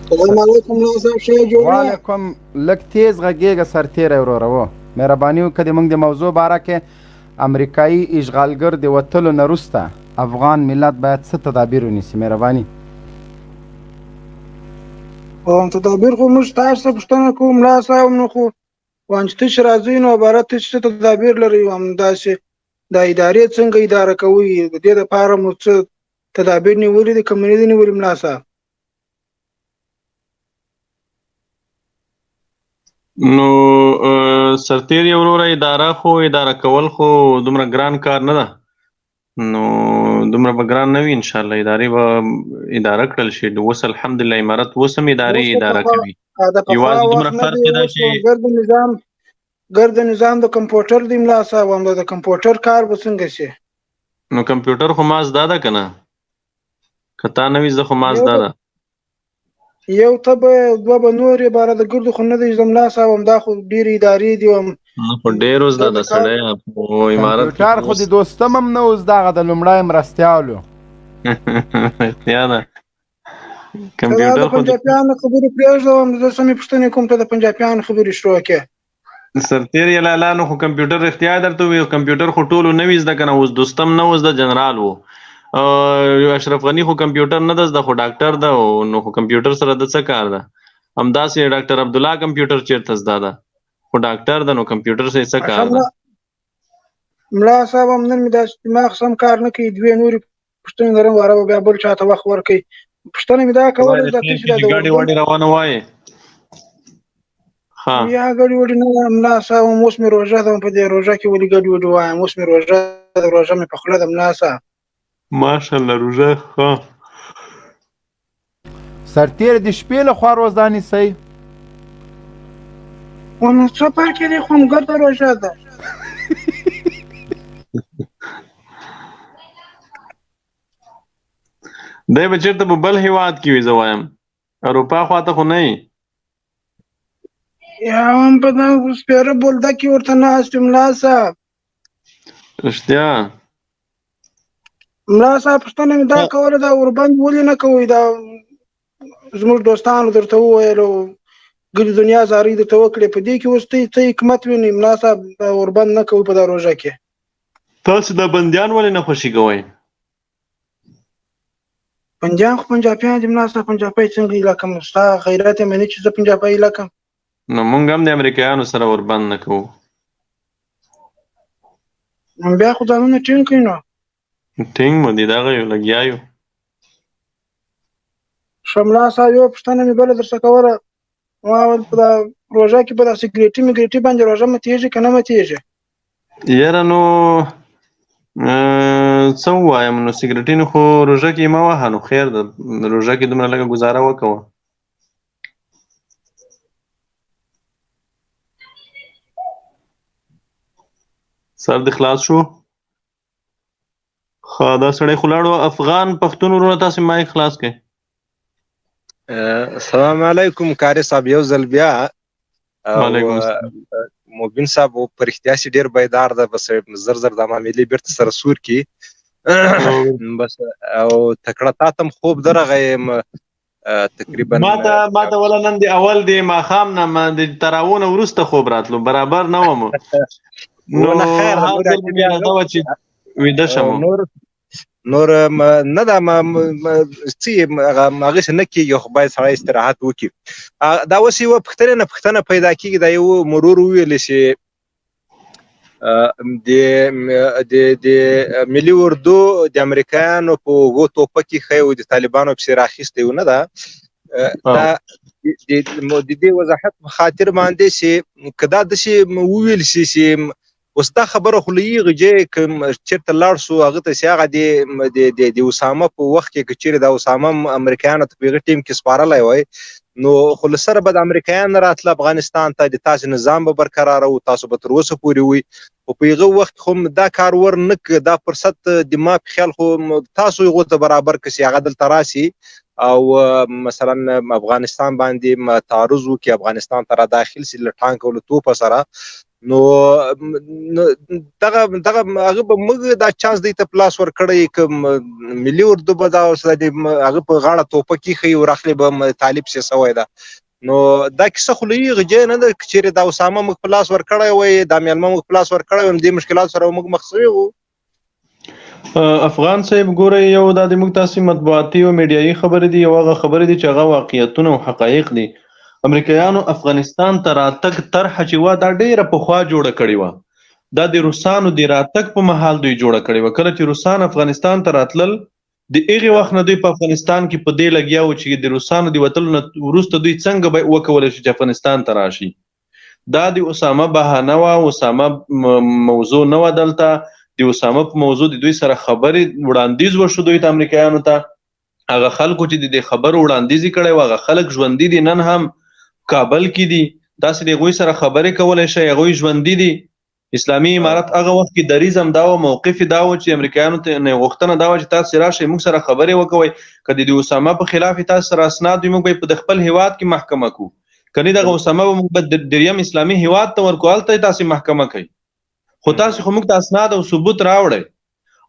السلام علیکم نو صاحب شه جوړ وعلیکم. لږ تیز غږېږه سرتیری وروره و مهرباني وکړه د موږ د موضوع باره کې امریکایي اشغالګر د وتلو نه وروسته افغان ملت باید څه تدابیر ونیسي؟ مهرباني. تدابیر خو موږ تاسو ته پوښتنه کوو ملا صاحب نو خو وانه چې راځي نو عبارت څه تدابیر لري همداسې د ادارې څنګه اداره کوي د دې لپاره مو څه تدابیر نیولي دي کوم نه دي نیولي ملا صاحب؟ نو سرتیری وروره اداره کول خو دومره ګران کار نه ده، نو دومره به ګران نه وي. انشاءالله ادارې به اداره کړل شي. اوس الحمدلله امارت اوس هم اداره کوي. یوازې دومره فرق دی چې ګرد نظام د کمپیوټر دی ملا صاحب، هم د کمپیوټر کار به څنګه شي؟ نو کمپیوټر خو ما زده ده که نه، که تا نه وي زه خو ما زده ده. یو ته به دوه به نور عباره د ګردو خو نه دی ملا صاحب، همدا خو ډېرې ادارې دي خو ډېرو زده ده سړی په امارت کې. کمپیوټر خو د دوستم هم نه اوس دغه د لومړی مرستیالو احتیا ده کمپیوټر خو د پنجابیانو خبرې پرېږدم. زه سمې پوښتنې کوم ته د پنجابیانو خبرې شروع کړې. سرتیری لالا نو خو کمپیوټر اختیار درته وي. کمپیوټر خو ټولو نه وي زده که نه، اوس دوستم نه و زده، جنرال و. اشرف غني خو کمپیوټر نه ده زده، خو ډاکټر ده، نو خو کمپیوټر سره د څه کار ده؟ همداسې ډاکټر عبدالله کمپیوټر چېرته زده ده، خو ډاکټر ده، نو کمپیوټر سره څه کار ده؟ ملا صاحب هم نن مې داسې دماغ سم کار نه کوي. دوې نورې پوښتنې لرم، واره به بیا بل چا ته وخت ورکوي. پوښتنه مې دا کوله چې ګاډي واډي روانه وایې یا ګډي وډي نه ملا صاحب، اوس مې روژه ده، په دې روژه کې ولې ګډي وډي وایم؟ اوس مې روژه ده، روژه مې په خوله ده ملا صاحب. ماشاءالله روژه ښه. سرتیری د شپې له خوا روژه نیسئ؟ نو څه فرق دی؟ خو هم ګرده روژه ده. دی به چېرته په بل هېواد کې وي، زه وایم اروپا خواته خو نه یي. یا هم په دغه سپېره بولده کې ورته ناست یم ملا صاحب. رښتیا ملا صاحب پوښتنه مې دا کوله، دا اوربند ولې نه کوئ؟ دا زموږ دوستانو درته وویل او ګلې دنیا زارۍ درته وکړې، په دې کې اوس ته حکمت وینئ ملا صاحب؟ دا اوربند نه کوئ په دا روژه کې. تاسو دا بندیان ولې نه خوشي کوئ؟ پنجاب خو پنجابیان دي ملا صاحب، پنجابی څنګه علاقه م؟ ستا غیرت یې مني چې زه پنجابی علاقه م؟ نو مونږ هم د امریکایانو سره وربند نه کوو. بیا خو ځانونه ټینګ کړئ. نو ټینګ مو دي، دغه یو لګیا یو. ښه ملا صاحب، یوه پوښتنه مې بله درڅه کوله. ما ویل په دا روژه کې په دا سګرېټي مګرېټي باندې روژه ماتېږي که نه ماتېږي؟ یاره نو څه ووایم، نو سګرېټي نو خو روژه کې مه وهه، نو خیر ده، روژه کې دومره لږه ګزاره وکوه. سر دې خلاص شو؟ ښه دا سړی خو لاړو. افغان پښتون وروره تاسې مایک خلاص کړئ. السلام علیکم کاري صاحب، یو ځل بیا. وعلیکم السلام. مبین صاحب په رښتیا چې ډېر بیدار ده، بس زر زر د معاملې بیرته سره سور کړي بس. او تکړه تا ته هم خوب درغی تقریبا ماته ولا نن د اول د ماښام نه د تراویحو نه وروسته خوب راتلو، برابر نه وم. نو حاصل مې دا وه چې ویده شم. نور نه ده څه هغسې نه کېږي، خو باید سړی استراحت وکړي. دا اوس یوه پوښتنه پیدا کېږي. دا یو مرور وویلې چې د ملي اردو د امریکایانو په اوږو ټوپک ایښی و، د طالبانو پسې راخیستی و، نه ده؟ دا د دې وضاحت په خاطر باندې چې که دا داسې وویل شي چې اوس دا خبره خو له هغې ځایه که چېرته لاړ شو هغه ته چې هغه د اسامه په وخت کې که چېرې دا اسامه هم امریکایانو ته په هغه ټیم کې سپارلی وای، نو خو له سره به د امریکایان راتله افغانستان ته، د تاسې نظام به برقراره و، تاسو به تر اوسه پورې وي. خو په هغه وخت خو دا کار ور نه که، دا فرصت د ما په خیال خو تاسو هغو ته برابر که چې هغه دلته راسي او مثلا افغانستان باندې تعرض وکړي، افغانستان ته را داخل سي له ټانک او له توپه سره، نو دغه هغه به موږ دا چانس دی ته پلاس ورکړی که ملي اردو به دا هغه په غاړه توپه کیښی ورخلې به طالب سي سوی ده. نو دا کیسه خو له هغې ځایه نه ده که چېرې دا اسامه موږ په لاس ورکړی وی دا میلمه موږ په لاس ورکړی وی دې مشکلاتو سره موږ مخ سوي وو. افغان صاحب ګوره یو دا د موږ تاسې مطبوعاتي او میډیایي خبرې دي، یو هغه خبرې دي چې هغه واقعیتونه او حقایق دي. امریکایانو افغانستان ته راتګ طرحه چې وه دا ډېره پخوا جوړه کړې وه. دا د روسانو د راتګ په مهال دوی جوړه کړې وه. کله چې روسان افغانستان ته راتلل د هغې وخت نه دوی په افغانستان کې په دې لګیا وو چې د روسانو د وتلو نه وروسته دوی څنګه به وکولی شي چې افغانستان ته راشي. دا د اسامه بهانه وه، اسامه موضوع نه وه. دلته د اسامه په موضوع د دوی سره خبرې وړاندیز وشو دوی ته امریکایانو ته. هغه خلکو چې د خبرو وړاندیز یې کړی و هغه خلک ژوندي دي، نن هم کابل کې دي. تاسې د هغوی سره خبرې کولی شئ، هغوی ژوندي دي. اسلامي امارت هغه وخت کې دریځ هم دا و، موقف یې دا و چې امریکایانو ته غوښتنه دا وه چې تاسې راشئ موږ سره خبرې وکوئ. که د اسامه په خلاف یې تاسو سره اسناد وي موږ به یې په خپل هیواد کې محکمه کړو، که نه دغه اسامه به موږ به دریم اسلامي هیواد ته ورکړو، هلته یې تاسې محکمه کوئ. خو تاسې خو موږ ته اسناد او ثبوت راوړئ.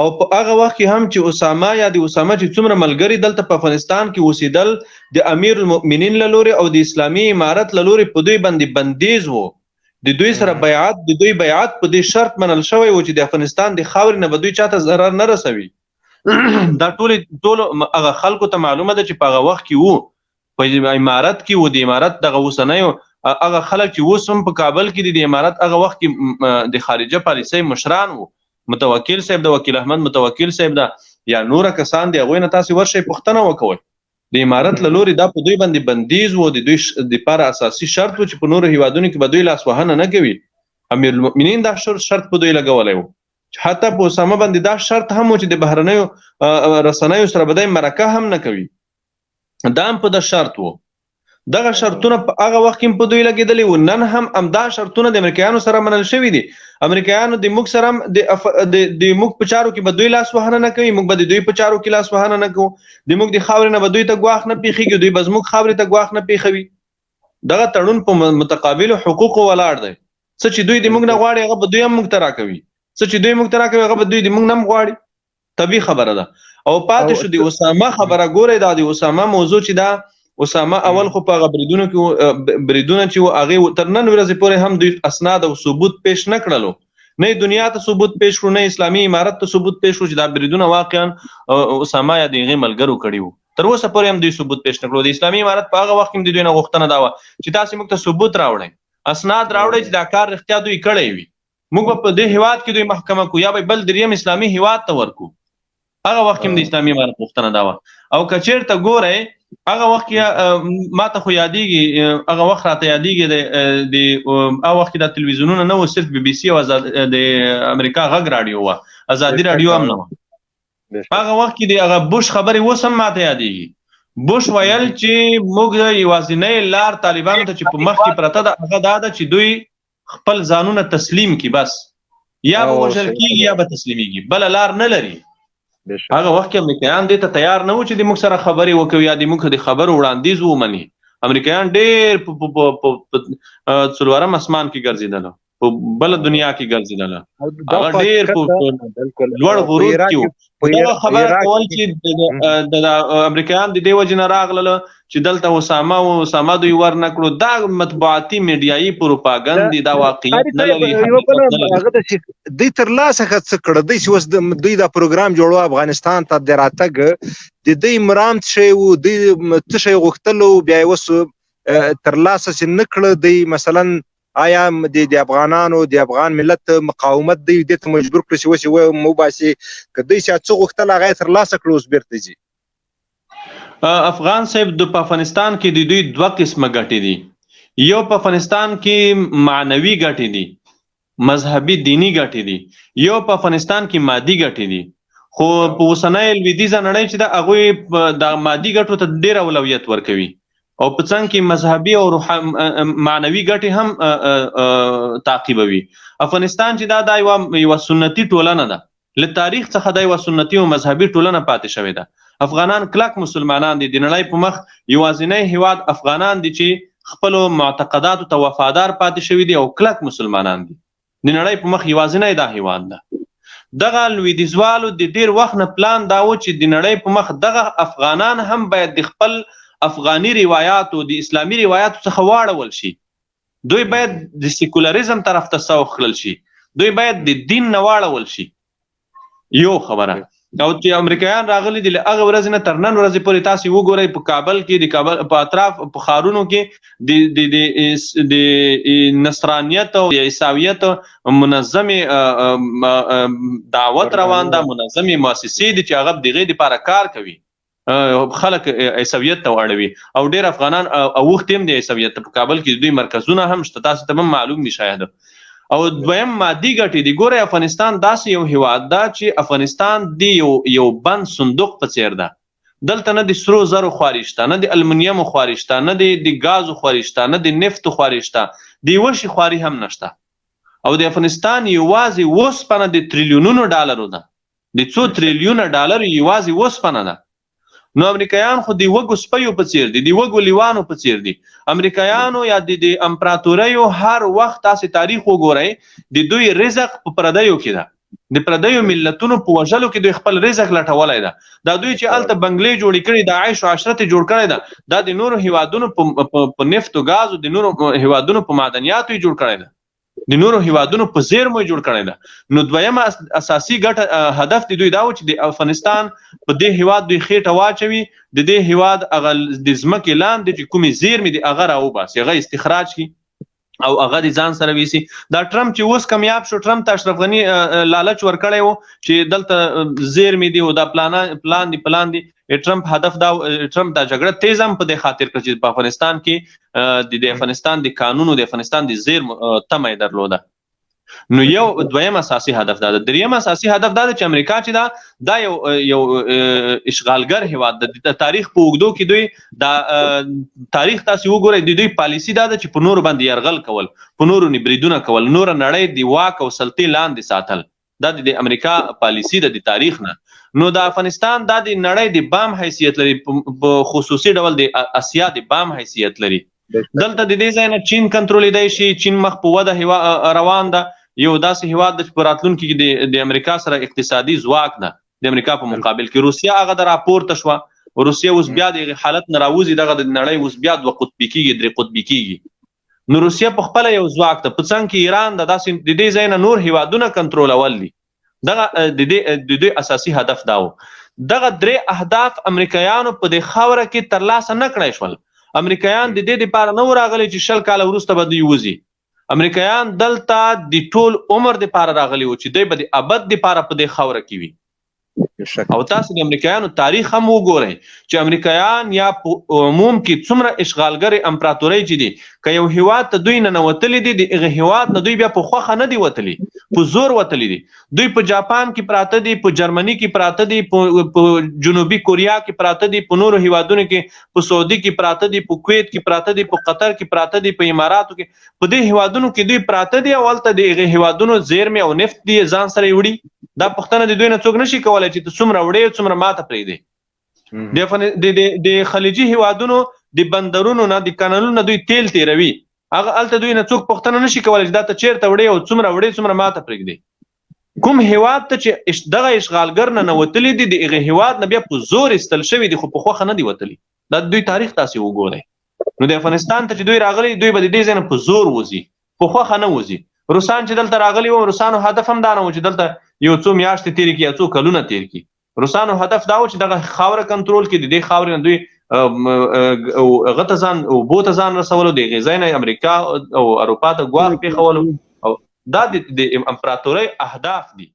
او په هغه وخت کې هم چې اسامه یا د اسامه چې څومره ملګري دلته په افغانستان کې اوسېدل د امیر المؤمنین له لورې او د اسلامي امارت له لورې په دوی باندې بندیز و. د دوی سره بیعت د دوی بیعت په دې شرط منل شوی و چې د افغانستان د خاورې نه به دوی چاته ضرر نه رسوي. دا ټول هغه خلکو ته معلومه ده چې په هغه وخت کې وو په امارت کې وو. د امارت دغه اوسنیو هغه خلک چې اوس هم په کابل کې دي د امارت هغه وخت کې د خارجه پالیسۍ مشران وو. متوکل صاحب د وکیل احمد متوکل صاحب دا یا نور کسان دي، هغوی نه تاسې ورشئ پوښتنه وکوئ. د امارت له لورې دا په دوی باندې بندیز و، د دوی دپاره اساسي شرط و چې په نورو هیوادونو کې به دوی لاسوهنه نه کوي. امیر المؤمنین دا شرط په دوی لګولی و. حتی په اسامه باندې دا شرط هم و چې د بهرنیو رسنیو سره به دی مرکه هم نه کوي. دا هم په ده شرط و. دغه شرطونه په هغه وخت کې په دوی لګېدلي وو. نن هم همدا شرطونه د امریکایانو سره منل شوي دي. امریکایانو د موږ سره د موږ په چارو کې به دوی لاسوهنه نه کوي، موږ به د دوی په چارو کې لاسوهنه نه کوو. د موږ د خاورې نه به دوی ته ګواښ نه پېښېږي، دوی به زموږ خاورې ته ګواښ نه پېښوي. دغه تړون په متقابلو حقوقو ولاړ دی. څه چې دوی د موږ نه غواړي هغه به دوی هم موږ ته راکوي، څه چې دوی موږ ته راکوي هغه به دوی د موږ نه هم غواړي. طبیعي خبره ده. او پاتې شو د اسامه خبره. ګورئ دا د اسامه موضوع چې دا اسامه اول خو په هغه بریدونه چې و هغې تر نن ورځې پورې هم دوی اسناد او ثبوت پیش نه کړلو. نه دنیا ته ثبوت پیش کړو، نه اسلامي امارت ته ثبوت پیش کړو چې دا بریدونه واقعا اسامه یا د هغې ملګرو کړي وو. تر اوسه پورې هم دوی ثبوت پیش نه کړو. د اسلامي امارت په هغه وخت کې هم د دوی نه غوښتنه دا وه چې تاسې موږ ته ثبوت راوړئ، اسناد راوړئ چې دا کار رښتیا دوی کړی وي. موږ به په دې هیواد کې دوی محکمه کړو یا به بل دریم اسلامي هیواد ته ورکړو. هغه وخت کې هم د اسلامي امارت غوښتنه دا وه. او که چېرته ګورئ هغه وخت کې ما ته خو یادېږي، هغه وخت راته یادېږي د هغه وخت کې دا تلویزیونونه نه وو، صرف بي بي سي او د امریکا غږ راډیو وه، ازادي راډیو هم نه وه. هغه وخت کې د هغه بوش خبرې اوس هم ما ته یادېږي. بوش ویل چې موږ یوازینۍ لار طالبانو ته چې په مخ کې پرته ده هغه دا ده چې دوی خپل ځانونه تسلیم کړي، بس یا به وژل کېږي یا به تسلیمیږي، بله لار نه لري. هغه وخت کې امریکایان دې ته تیار نه وو چې د موږ سره خبرې وکوي یا د موږ د خبرو وړاندیز ومني. امریکایان ډېر په څلورم اسمان کې ګرځېدله، په بله دنیا کې ګرځېدله، هغه ډېر په لوړ غرور کې وو. دغه خبره کول چې د امریکایان د دې وجې نه راغلله چې دلته اسامه و اسامه دوی ور نه کړو، دا مطبوعاتي میډیایي پروپاګند دی، دا واقعیت نه لري. دوی ترلاسه څه کړه؟ دوی چې اوس دوی دا پروګرام جوړو افغانستان ته د راتګ د دوی مرام څه شی و، دوی څه شی غوښتل و بیا یې اوس ترلاسه چې نه کړه. دوی مثلا آیا د افغانانو د افغان ملت مقاومت دی دې ته مجبور کړي چې اوس یې وباسي؟ که دوی چې څه غوښتل هغه یې ترلاسه کړه اوس بیرته ځي؟ افغان صاحب په افغانستان کې د دوی دوه قسمه ګټې دي. یو په افغانستان کې معنوي ګټې دي، مذهبي دینی ګټې دي. یو په افغانستان کې مادي ګټې دي. خو په اوسنۍ لویدیځه نړۍ چې ده هغوی د مادي ګټو ته ډېر اولویت ورکوي او په څنګ کې مذهبي او معنوي ګټې هم تعقیبوي. افغانستان چې دا یوه سنتي ټولنه ده، له تاریخ څخه دا یوه سنتي او مذهبي ټولنه پاتې شوې ده. افغانان کلک مسلمانان دي، د نړۍ په مخ یوازینی هیواد افغانان دي چې خپلو معتقداتو ته وفادار پاتې شوي دي او کلک مسلمانان دي. د نړۍ په مخ یوازینی دا هیواد ده. دغه لویدیځوالو د ډیر وخت نه پلان دا و چې د نړۍ په مخ دغه افغانان هم باید د خپل افغاني روایاتو د اسلامي روایاتو څخه واړول شي. دوی باید د سیکولریزم طرف ته سوق کړل شي. دوی باید د دین نه واړول شي. یو خبره او چې امریکایان راغلي دي له هغه ورځې نه تر نن ورځې پورې تاسو وګورئ په کابل کې د کابل په اطراف په ښارونو کې د نصرانیت او عیسویت منظمې دعوت روان ده، منظمې مؤسسې دي چې هغه دغې دپاره کار کوي، خلک عیسویت ته واړوي او ډېر افغانان اوښتې هم د عیسویت په کابل کې دوی مرکزونه هم شته، تاسو ته هم معلوم وي شاید. او دویم مادي ګټې دي. ګورئ افغانستان داسې یو هیواد ده چې افغانستان د یو بند صندوق په څیر ده. دلته نه د سرو زرو خواري شته، نه د المونیمو خواري شته، نه د ګازو خواري شته، نه د نفتو خواري شته، د یوه شي خواري هم نشته. او د افغانستان یوازې اوسپنه د تریلیونونو ډالرو ده، د څو تریلیونه ډالر یوازې اوسپنه ده. نو امریکایان خو د وږو سپیو په څیر دي، د وږو لیوانو په څیر دي. امریکایانو یا د امپراتوریو هر وخت تاسې تاریخ وګورئ، د دوی رزق په پردیو کې ده، د پردیو ملتونو په وژلو کې دوی خپل رزق لټولی ده. دا دوی چې هلته بنګلې جوړې کړي، د عیش و عشرت یې جوړ کړی ده، دا د نورو هیوادونو په نفت و ګازو، د نورو هیوادونو په معدنیاتو یې جوړ کړی ده، د نورو هیوادونو په زیرمو یې جوړ کړی ده. نو دویمه اساسي ګټه هدف د دوی دا و چې د افغانستان په دې هیواد دوی خېټه واچوي، د دې هیواد هغه د ځمکې لاندې چې کومې زیرمې دي هغه راوباسي، هغه استخراج کړي او هغه د ځان سره ویسي. دا ټرمپ چې اوس کامیاب شو، ټرمپ ته اشرف غني لالچ ورکړی و چې دلته زیرمې دي او دا پلان دي. ټرمپ هدف دا ټرمپ دا جګړه تیز هم په دې خاطر کړه چې په افغانستان کې د افغانستان د قانونو د افغانستان د زیرم تمه یې درلوده. نو یو دویم اساسي هدف دا ده. دریم اساسي هدف دا ده چې امریکا چې دا یو اشغالګر هیواد ده. د تاریخ په اوږدو کې دوی دا تاریخ تاسې وګورئ، د دوی پالیسي دا ده چې په نورو باندې یرغل کول، په نورو بریدونه کول، نوره نړۍ د واک او سلطې لاندې ساتل. دا د امریکا پالیسي ده د تاریخ نه. نو د افغانستان دا د نړۍ د بام حیثیت لري، په خصوصي ډول د اسیا د بام حیثیت لري. دلته د دې ځای نه چین کنټرولیدای شي. چین مخ په وده روان ده، یو داسې هیواد ده چې په راتلونکي کې د امریکا سره اقتصادي ځواک ده د امریکا په مقابل کې. روسیه هغه د راپورته شوه، روسیه اوس بیا د حالت نه راوځي، دغه د نړۍ اوس بیا دوه قطبي کېږي، درې قطبي کېږي. نو روسیه په خپله یو ځواک ده، په څنګ کې ایران ده، داسې د دې ځای نه نور هیوادونه کنټرولول دي. دغه د دوی اساسي هدف دا و. دغه درې اهداف امریکایانو په دې خاوره کې ترلاسه نه کړی شول. امریکایان د دې دپاره نه و راغلي چې 20 کاله وروسته به دوی وځي. امریکایان دلته د ټول عمر دپاره راغلي و چې دوی به د ابد دپاره په دې خاوره کې وي. او تاسو د امریکایانو تاریخ هم وګورئ چې امریکایان یا په عموم کې څومره اشغالګرې امپراتورۍ چې دي، که یو هیواد ته دوی ننوتلي دي، د هغه هیواد نه دوی بیا په خوښه نه دي وتلي، په زور وتلي دي. دوی په جاپان کې پراته دي، په جرمني کې پراته دي، په جنوبي کوریا کې پراته دي، په نورو هیوادونو کې، په سعودي کې پراته دي، په کویت کې پراته دي، په قطر کې پراته دي، په اماراتو کې. په دې هیوادونو کې دوی پراته دي او هلته د هغې هیوادونو زیرمې او نفت دي ځان سره یې وړي. دا پوښتنه د دوی نه څوک نشي کولی چې ته څومره وړې څومره ماته پرېږدې. د خلیجي هیوادونو د بندرونو نه، د کانالونو نه دوی تیل تیروي، هغه هلته دوی نه څوک پوښتنه نشي کولی چې دا ته چېرته وړې او څومره وړې څومره ماته پرېږدې. کوم هیواد ته چې دغه اشغالګر نه نوتلي دي، د هغې هیواد نه بیا په زور ایستل شوي دي، خو په خوښه نه دي وتلي. دا دوی تاریخ تاسې وګورئ. نو د افغانستان ته چې دوی راغلي، دوی به د دې ځای نه په زور وځي، په خوښه نه وځي. روسان چې دلته راغلي وو، روسانو هدف هم دا نه و چې دلته یو څو میاشتې تېرې کړي یا څو کلونه تېر کړي. روسانو هدف دا و چې دغه خاوره کنټرول کړي، د دې خاورې نه دوی هغه ته ځان اوبو ته ځان رسولو، د هغې ځای نه امریکا او اروپا ته ګواښ پېښولو. او دا د امپراتورۍ اهداف دي.